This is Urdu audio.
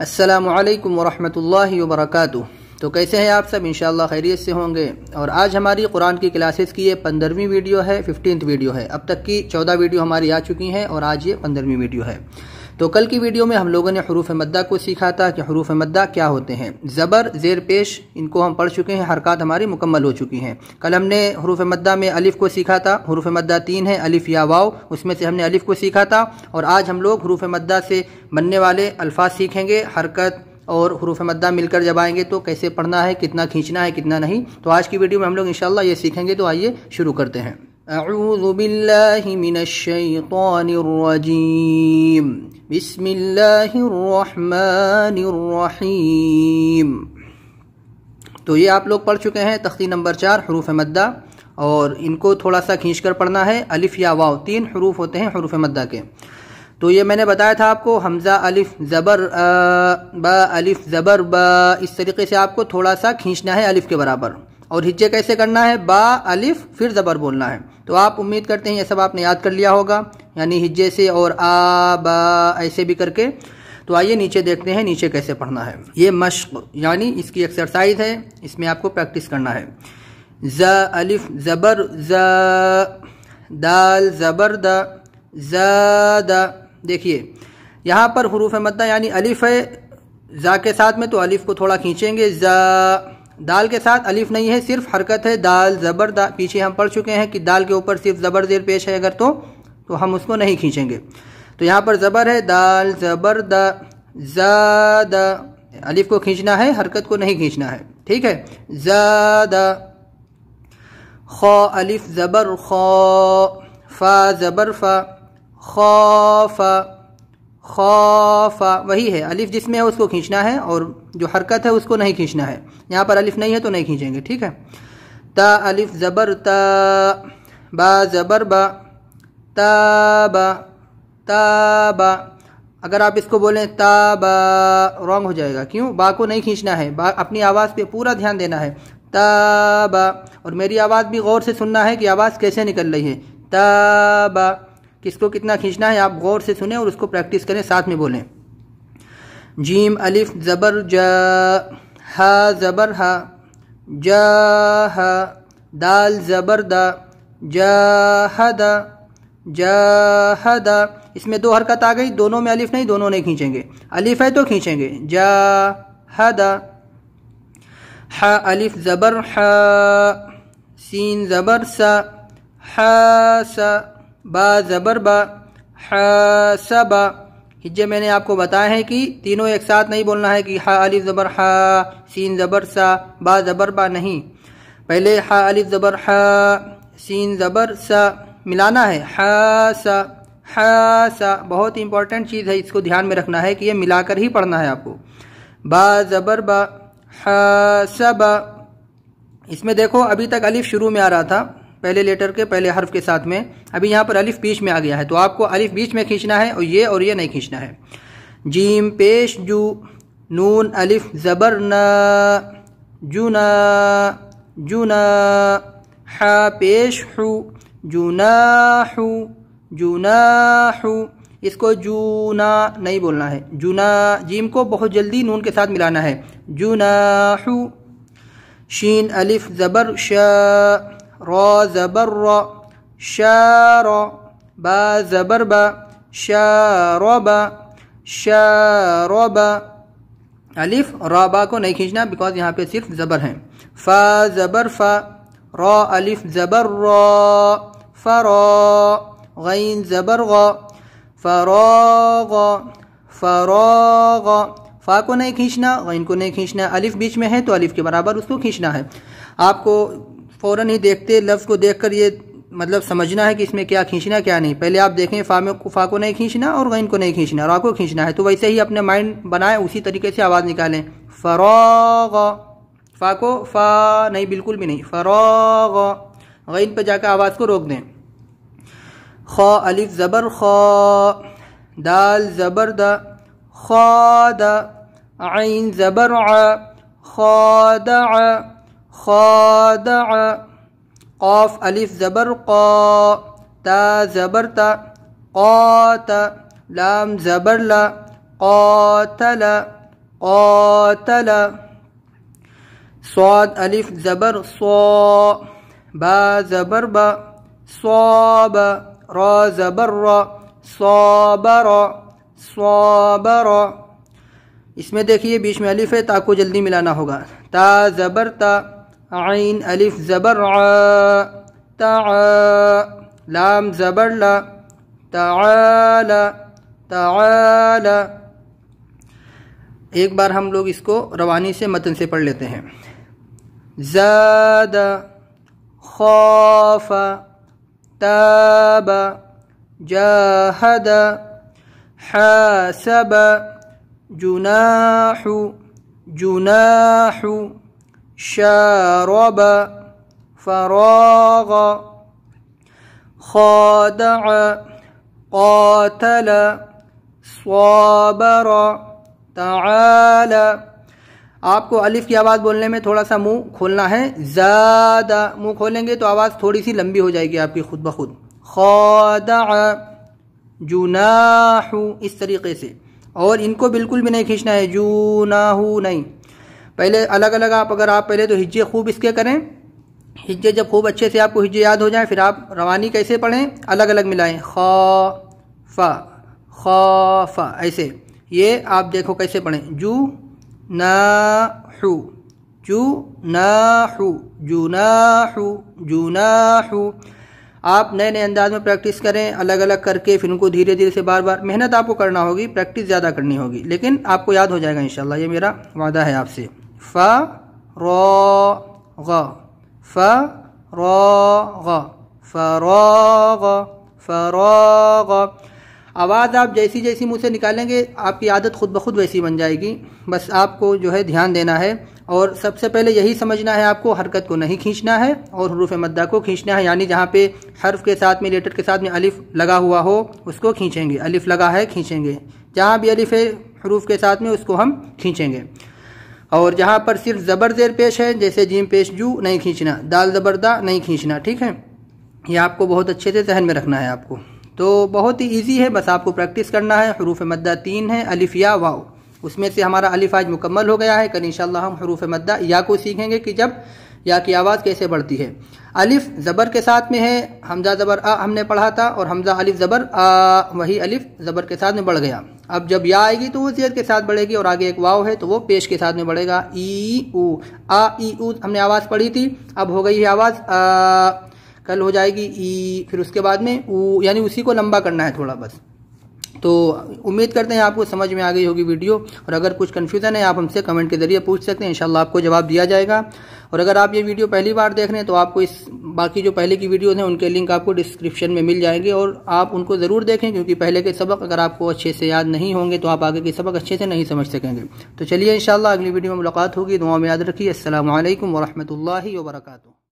السلام علیکم ورحمۃ اللہ وبرکاتہ۔ تو کیسے ہیں آپ سب؟ انشاءاللہ خیریت سے ہوں گے۔ اور آج ہماری قرآن کی کلاسز کی یہ 15ویں ویڈیو ہے، 15th ویڈیو ہے۔ اب تک کی 14 ویڈیو ہماری آ چکی ہیں اور آج یہ 15ویں ویڈیو ہے۔ تو کل کی ویڈیو میں ہم لوگوں نے حروف مدہ کو سیکھا تھا کہ حروف مدہ کیا ہوتے ہیں۔ زبر، زیر پیش، ان کو ہم پڑھ چکے ہیں، حرکات ہماری مکمل ہو چکی ہیں۔ کل ہم نے حروف مدہ میں الف کو سیکھا تھا۔ حروف مدہ 3 ہیں، الف یا واو، اس میں سے ہم نے الف کو سیکھا تھا۔ اور آج ہم لوگ حروف مدہ سے بننے والے الفاظ سیکھیں گے۔ حرکت اور حروف مدہ مل کر جب آئیں گے تو کیسے پڑھنا ہے، کتنا کھینچنا ہے، کتنا نہیں۔ تو آج کی ویڈیو میں ہم لوگ انشاءاللہ یہ سیکھیں گے۔ تو آئیے شروع کرتے ہیں۔ اعوذ باللہ من الشیطان الرجیم، بسم اللہ الرحمن الرحیم۔ تو یہ آپ لوگ پڑھ چکے ہیں تختی نمبر 4 حروف مدہ، اور ان کو تھوڑا سا کھینچ کر پڑھنا ہے۔ الف یا واو 3 حروف ہوتے ہیں حروف مدہ کے۔ تو یہ میں نے بتایا تھا آپ کو، حمزہ الف زبر با، الف زبر با، اس طریقے سے آپ کو تھوڑا سا کھینچنا ہے الف کے برابر۔ اور ہجے کیسے کرنا ہے؟ با الف پھر زبر بولنا ہے۔ تو آپ امید کرتے ہیں یہ سب آپ نے یاد کر لیا ہوگا، یعنی ہجے سے اور آ با ایسے بھی کر کے۔ تو آئیے نیچے دیکھتے ہیں نیچے کیسے پڑھنا ہے۔ یہ مشق یعنی اس کی ایکسرسائز ہے، اس میں آپ کو پریکٹس کرنا ہے۔ ز الف زبر ز، دال زبر د، زاد۔ دیکھیے یہاں پر حروف مدہ یعنی الف ہے زا کے ساتھ میں، تو الف کو تھوڑا کھینچیں گے۔ زا، دال کے ساتھ الف نہیں ہے، صرف حرکت ہے، دال زبر دا۔ پیچھے ہم پڑھ چکے ہیں کہ دال کے اوپر صرف زبر زیر پیش ہے اگر تو ہم اس کو نہیں کھینچیں گے۔ تو یہاں پر زبر ہے، دال زبر دا، زاد۔ الف کو کھینچنا ہے، حرکت کو نہیں کھینچنا ہے، ٹھیک ہے۔ زاد۔ خا الف زبر خا، فا زبر فا، خوف، خوف۔ وہی ہے، الف جس میں ہے اس کو کھینچنا ہے، اور جو حرکت ہے اس کو نہیں کھینچنا ہے۔ یہاں پر الف نہیں ہے تو نہیں کھینچیں گے، ٹھیک ہے۔ تا الف زبر تا، با زبر با، تابا، تابا۔ اگر آپ اس کو بولیں تابا، رانگ ہو جائے گا، کیوں؟ با کو نہیں کھینچنا ہے، با اپنی آواز پہ پورا دھیان دینا ہے۔ تابا، اور میری آواز بھی غور سے سننا ہے کہ آواز کیسے نکل رہی ہے۔ تابا، کس کو کتنا کھینچنا ہے آپ غور سے سنیں اور اس کو پریکٹس کریں، ساتھ میں بولیں۔ جیم الف زبر جا، ہا زبر ہا، جا ہا، دال زبر دا، جاہدا، جاہدا۔ اس میں 2 حرکت آ گئی، دونوں میں الف نہیں، دونوں نہیں کھینچیں گے۔ الف ہے تو کھینچیں گے، جاہدا۔ ہا الف زبر ہا، سین زبر سا، حاسا، با زبر با، حاسبا۔ ہجے میں نے آپ کو بتایا ہے کہ تینوں ایک ساتھ نہیں بولنا ہے کہ ہا الف زبر ہا، سین زبر سا، با زبر با، نہیں۔ پہلے ہا الف زبر ہا، سین زبر سا ملانا ہے، حاسا، حاسا۔ بہت امپورٹنٹ چیز ہے، اس کو دھیان میں رکھنا ہے کہ یہ ملا کر ہی پڑھنا ہے آپ کو۔ با زبر با، حاسبا۔ اس میں دیکھو ابھی تک الف شروع میں آ رہا تھا، پہلے لیٹر کے پہلے حرف کے ساتھ میں، ابھی یہاں پر الف بیچ میں آ گیا ہے، تو آپ کو الف بیچ میں کھینچنا ہے، اور یہ نہیں کھینچنا ہے۔ جیم پیش جو، نون الف زبر نا، جنا، جنا۔ حا پیش حو، جناح، جناح۔ اس کو جونا نہیں بولنا ہے، جنا، جیم کو بہت جلدی نون کے ساتھ ملانا ہے، جناح۔ شین الف زبر شا، را زبر را، شار، با زبر با، شاربا، شاربا۔ الف را با کو نہیں کھینچنا بیکاز یہاں پہ صرف زبر ہیں۔ فا زبر فا، را الف زبر را، فرا، غین زبر غا، فراغ، فراغ۔ فا کو نہیں کھینچنا، غین کو نہیں کھینچنا، الف بیچ میں ہے تو الف کے برابر اس کو کھینچنا ہے۔ آپ کو فوراً ہی دیکھتے لفظ کو دیکھ کر یہ مطلب سمجھنا ہے کہ اس میں کیا کھینچنا کیا نہیں۔ پہلے آپ دیکھیں فا کو نہیں کھینچنا اور غین کو نہیں کھینچنا، را کو کھینچنا ہے۔ تو ویسے ہی اپنے مائنڈ بنائیں، اسی طریقے سے آواز نکالیں۔ فراغ، فا کو فا نہیں، بالکل بھی نہیں، فراغ۔ غین پہ جا کے آواز کو روک دیں۔ خا الف زبر خا، دال زبر دا، خاد، عین زبر ع، خادع، خادع۔ قاف الف زبر قا، تا زبر تا، قات، لام زبر لا، قاتل، قاتل صاد الف زبر صا با زبر با صاب را زبر را صابر صابر. اس میں دیکھیے بیچ میں الف ہے، تا کو جلدی ملانا ہوگا. تا زبر تا عین الف زبر ع تعا لام زبر لا تعالی تعالی. ایک بار ہم لوگ اس کو روانی سے متن سے پڑھ لیتے ہیں. زاد خاف تاب جاہد حاسب جناح جناح شارب فراغ خادع قاتل صابر تعالی. آپ کو الف کی آواز بولنے میں تھوڑا سا منہ کھولنا ہے. زیادہ منہ کھولیں گے تو آواز تھوڑی سی لمبی ہو جائے گی آپ کی خود بخود. خادع جناح اس طریقے سے. اور ان کو بالکل بھی نہیں کھینچنا ہے، جناح نہیں. پہلے الگ الگ اگر آپ پہلے تو ہجے خوب اس کے کریں. ہجے جب خوب اچھے سے آپ کو ہجے یاد ہو جائیں، پھر آپ روانی کیسے پڑھیں، الگ الگ ملائیں. خا فا خا فا ایسے. یہ آپ دیکھو کیسے پڑھیں. جو ناح جو ناح جناح جناح. آپ نئے نئے انداز میں پریکٹس کریں الگ الگ کر کے، پھر ان کو دھیرے دھیرے سے بار بار محنت آپ کو کرنا ہوگی، پریکٹس زیادہ کرنی ہوگی، لیکن آپ کو یاد ہو جائے گا انشاءاللہ، یہ میرا وعدہ ہے آپ سے. فراغ فراغ فراغ فراغ. آواز آپ جیسی جیسی منہ سے نکالیں گے آپ کی عادت خود بخود ویسی بن جائے گی. بس آپ کو جو ہے دھیان دینا ہے، اور سب سے پہلے یہی سمجھنا ہے آپ کو حرکت کو نہیں کھینچنا ہے اور حروف مدہ کو کھینچنا ہے. یعنی جہاں پہ حرف کے ساتھ میں لیٹر کے ساتھ میں الف لگا ہوا ہو اس کو کھینچیں گے. الف لگا ہے کھینچیں گے. جہاں بھی الف ہے حروف کے ساتھ میں اس کو ہم کھینچیں گے. اور جہاں پر صرف زبر زیر پیش ہے جیسے جیم پیش جو نہیں کھینچنا، دال زبر دا نہیں کھینچنا. ٹھیک ہے، یہ آپ کو بہت اچھے سے ذہن میں رکھنا ہے آپ کو. تو بہت ہی ایزی ہے، بس آپ کو پریکٹس کرنا ہے. حروف مدہ 3 ہیں، الف یا واو. اس میں سے ہمارا الف آج مکمل ہو گیا ہے. کل انشاءاللہ ہم حروف مدہ یا کو سیکھیں گے کہ جب یا کی آواز کیسے بڑھتی ہے. الف زبر کے ساتھ میں ہے، حمزہ زبر آ ہم نے پڑھا تھا، اور حمزہ الف زبر آ، وہی الف زبر کے ساتھ میں بڑھ گیا. اب جب یا آئے گی تو وہ زیر کے ساتھ بڑھے گی، اور آگے ایک واو ہے تو وہ پیش کے ساتھ میں بڑھے گا. ای او آ ای او ہم نے آواز پڑھی تھی، اب ہو گئی ہے آواز آ. کل ہو جائے گی ای، پھر اس کے بعد میں او، یعنی اسی کو لمبا کرنا ہے تھوڑا بس. تو امید کرتے ہیں آپ کو سمجھ میں آ گئی ہوگی ویڈیو. اور اگر کچھ کنفیوژن ہے آپ ہم سے کمنٹ کے ذریعے پوچھ سکتے ہیں، انشاءاللہ آپ کو جواب دیا جائے گا. اور اگر آپ یہ ویڈیو پہلی بار دیکھ رہے ہیں تو آپ کو اس باقی جو پہلے کی ویڈیوز ہیں ان کے لنک آپ کو ڈسکرپشن میں مل جائیں گے، اور آپ ان کو ضرور دیکھیں، کیونکہ پہلے کے سبق اگر آپ کو اچھے سے یاد نہیں ہوں گے تو آپ آگے کے سبق اچھے سے نہیں سمجھ سکیں گے. تو چلیے انشاءاللہ اگلی ویڈیو میں ملاقات ہوگی. دعا میں یاد رکھیے. السلام علیکم ورحمۃ اللہ وبرکاتہ.